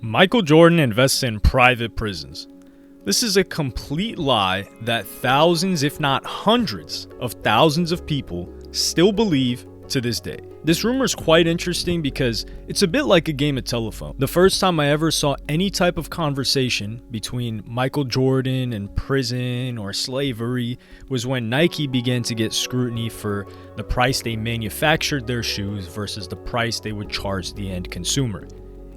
Michael Jordan invests in private prisons. This is a complete lie that thousands, if not hundreds of thousands of people still believe to this day. This rumor is quite interesting because it's a bit like a game of telephone. The first time I ever saw any type of conversation between Michael Jordan and prison or slavery was when Nike began to get scrutiny for the price they manufactured their shoes versus the price they would charge the end consumer.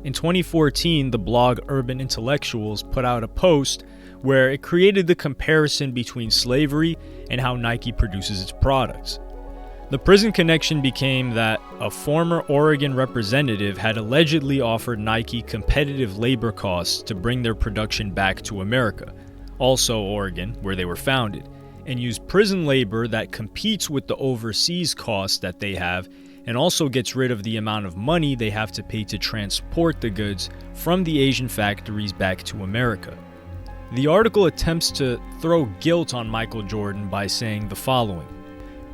In 2014, the blog Urban Intellectuals put out a post where it created the comparison between slavery and how Nike produces its products. The prison connection became that a former Oregon representative had allegedly offered Nike competitive labor costs to bring their production back to America, also Oregon, where they were founded, and used prison labor that competes with the overseas costs that they have and also gets rid of the amount of money they have to pay to transport the goods from the Asian factories back to America. The article attempts to throw guilt on Michael Jordan by saying the following: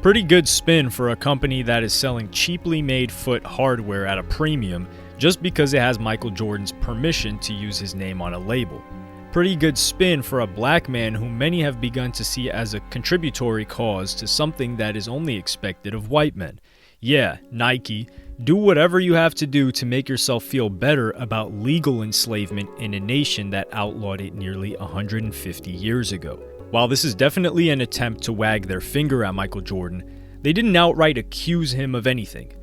pretty good spin for a company that is selling cheaply made foot hardware at a premium just because it has Michael Jordan's permission to use his name on a label. Pretty good spin for a black man whom many have begun to see as a contributory cause to something that is only expected of white men. Yeah, Nike, do whatever you have to do to make yourself feel better about legal enslavement in a nation that outlawed it nearly 150 years ago. While this is definitely an attempt to wag their finger at Michael Jordan, they didn't outright accuse him of anything.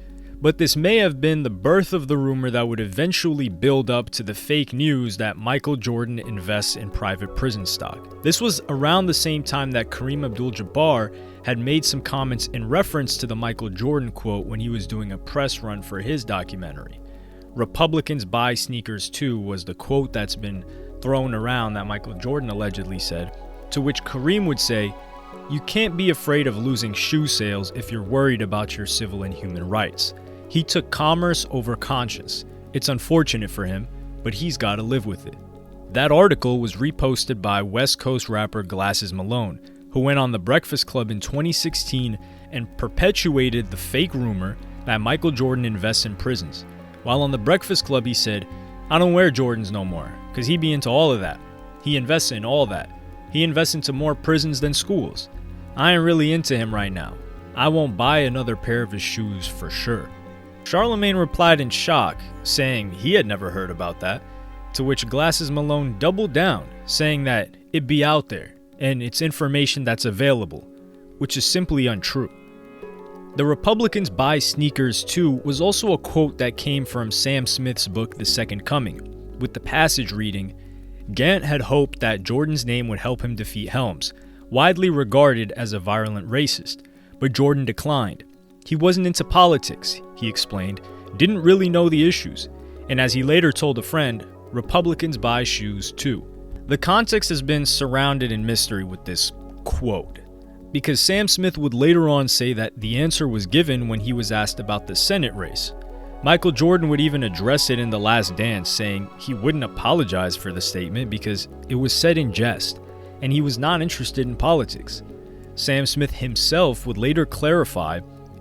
But this may have been the birth of the rumor that would eventually build up to the fake news that Michael Jordan invests in private prison stock. This was around the same time that Kareem Abdul-Jabbar had made some comments in reference to the Michael Jordan quote when he was doing a press run for his documentary. "Republicans buy sneakers too" was the quote that's been thrown around that Michael Jordan allegedly said, to which Kareem would say, "You can't be afraid of losing shoe sales if you're worried about your civil and human rights. He took commerce over conscience. It's unfortunate for him, but he's got to live with it." That article was reposted by West Coast rapper Glasses Malone, who went on The Breakfast Club in 2016 and perpetuated the fake rumor that Michael Jordan invests in prisons. While on The Breakfast Club, he said, "I don't wear Jordans no more, because he be into all of that. He invests in all that. He invests into more prisons than schools. I ain't really into him right now. I won't buy another pair of his shoes for sure." Charlemagne replied in shock, saying he had never heard about that, to which Glasses Malone doubled down, saying that it be out there, and it's information that's available, which is simply untrue. "The Republicans buy sneakers too" was also a quote that came from Sam Smith's book The Second Coming, with the passage reading, "Gant had hoped that Jordan's name would help him defeat Helms, widely regarded as a virulent racist, but Jordan declined. He wasn't into politics," he explained, "didn't really know the issues, and as he later told a friend, Republicans buy shoes too." The context has been surrounded in mystery with this quote, because Sam Smith would later on say that the answer was given when he was asked about the Senate race. Michael Jordan would even address it in The Last Dance, saying he wouldn't apologize for the statement because it was said in jest, and he was not interested in politics. Sam Smith himself would later clarify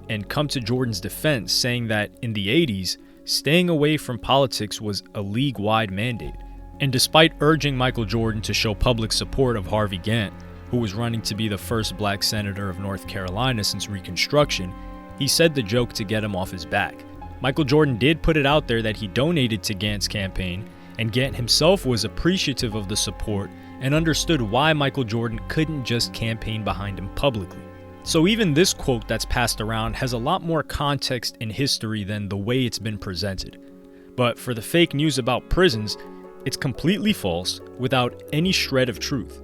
and come to Jordan's defense, saying that in the 80s, staying away from politics was a league-wide mandate. And despite urging Michael Jordan to show public support of Harvey Gantt, who was running to be the first black senator of North Carolina since Reconstruction, he said the joke to get him off his back. Michael Jordan did put it out there that he donated to Gantt's campaign, and Gantt himself was appreciative of the support and understood why Michael Jordan couldn't just campaign behind him publicly. So even this quote that's passed around has a lot more context and history than the way it's been presented. But for the fake news about prisons, it's completely false without any shred of truth.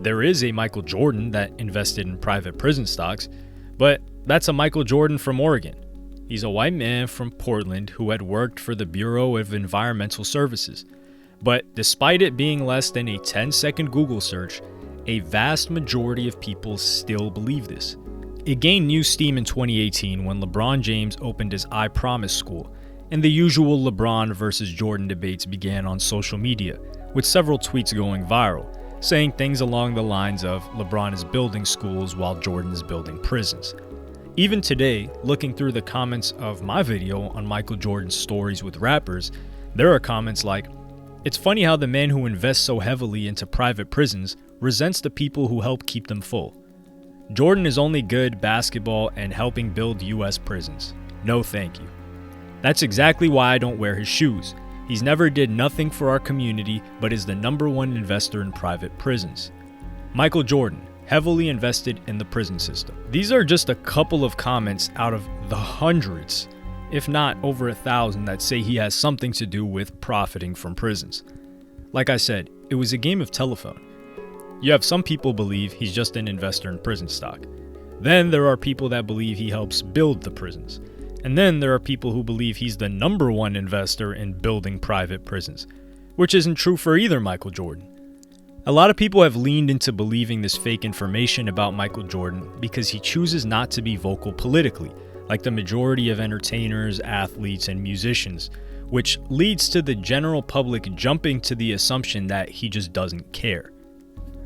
There is a Michael Jordan that invested in private prison stocks, but that's a Michael Jordan from Oregon. He's a white man from Portland who had worked for the Bureau of Environmental Services. But despite it being less than a 10-second Google search, a vast majority of people still believe this. It gained new steam in 2018 when LeBron James opened his I Promise school, and the usual LeBron versus Jordan debates began on social media, with several tweets going viral, saying things along the lines of LeBron is building schools while Jordan is building prisons. Even today, looking through the comments of my video on Michael Jordan's stories with rappers, there are comments like, It's funny how the man who invests so heavily into private prisons resents the people who help keep them full. Jordan is only good basketball and helping build US prisons. No thank you. That's exactly why I don't wear his shoes. He's never did nothing for our community, but is the #1 investor in private prisons. Michael Jordan, heavily invested in the prison system. These are just a couple of comments out of the hundreds, if not over 1,000, that say he has something to do with profiting from prisons. Like I said, it was a game of telephone. You have some people believe he's just an investor in prison stock. Then there are people that believe he helps build the prisons. And then there are people who believe he's the #1 investor in building private prisons, which isn't true for either Michael Jordan. A lot of people have leaned into believing this fake information about Michael Jordan because he chooses not to be vocal politically, like the majority of entertainers, athletes, and musicians, which leads to the general public jumping to the assumption that he just doesn't care.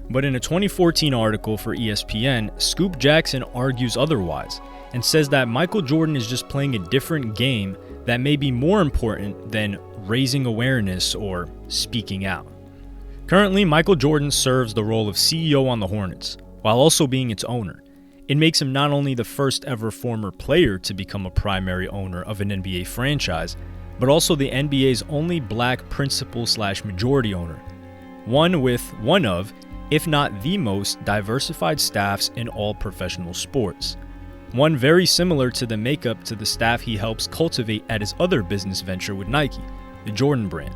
But in a 2014 article for ESPN, Scoop Jackson argues otherwise and says that Michael Jordan is just playing a different game that may be more important than raising awareness or speaking out. Currently, Michael Jordan serves the role of CEO on the Hornets, while also being its owner. It makes him not only the first ever former player to become a primary owner of an NBA franchise, but also the NBA's only black principal/majority owner. One of, if not the most, diversified staffs in all professional sports. One very similar to the makeup to the staff he helps cultivate at his other business venture with Nike, the Jordan brand.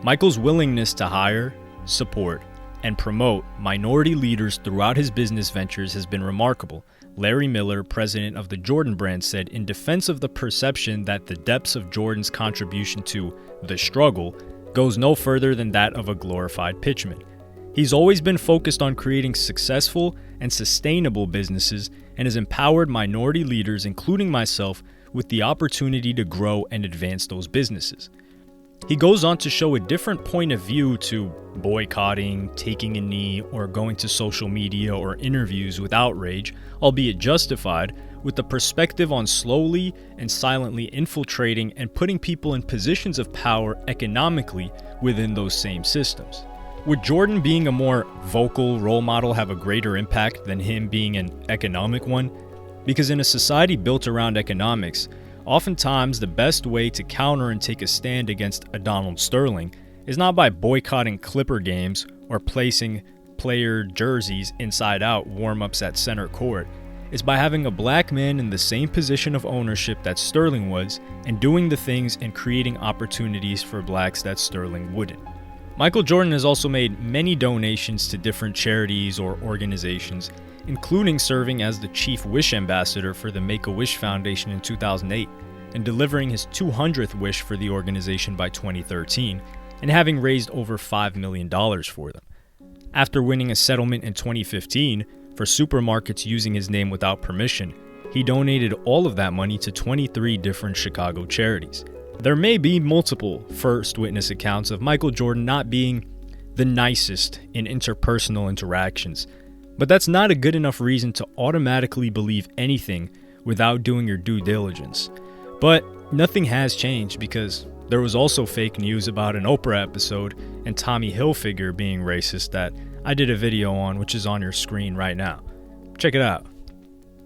Michael's willingness to hire, support, and promote minority leaders throughout his business ventures has been remarkable, Larry Miller, president of the Jordan brand, said in defense of the perception that the depths of Jordan's contribution to the struggle goes no further than that of a glorified pitchman. He's always been focused on creating successful and sustainable businesses and has empowered minority leaders, including myself, with the opportunity to grow and advance those businesses. He goes on to show a different point of view to boycotting, taking a knee, or going to social media or interviews with outrage, albeit justified, with the perspective on slowly and silently infiltrating and putting people in positions of power economically within those same systems. Would Jordan being a more vocal role model have a greater impact than him being an economic one? Because in a society built around economics, oftentimes the best way to counter and take a stand against a Donald Sterling is not by boycotting Clipper games or placing player jerseys inside out warm-ups at center court. It's by having a black man in the same position of ownership that Sterling was and doing the things and creating opportunities for blacks that Sterling wouldn't. Michael Jordan has also made many donations to different charities or organizations, including serving as the chief wish ambassador for the Make-A-Wish Foundation in 2008 and delivering his 200th wish for the organization by 2013 and having raised over $5 million for them. After winning a settlement in 2015 for supermarkets using his name without permission, he donated all of that money to 23 different Chicago charities. There may be multiple first witness accounts of Michael Jordan not being the nicest in interpersonal interactions, but that's not a good enough reason to automatically believe anything without doing your due diligence. But nothing has changed because there was also fake news about an Oprah episode and Tommy Hilfiger being racist that I did a video on, which is on your screen right now. Check it out.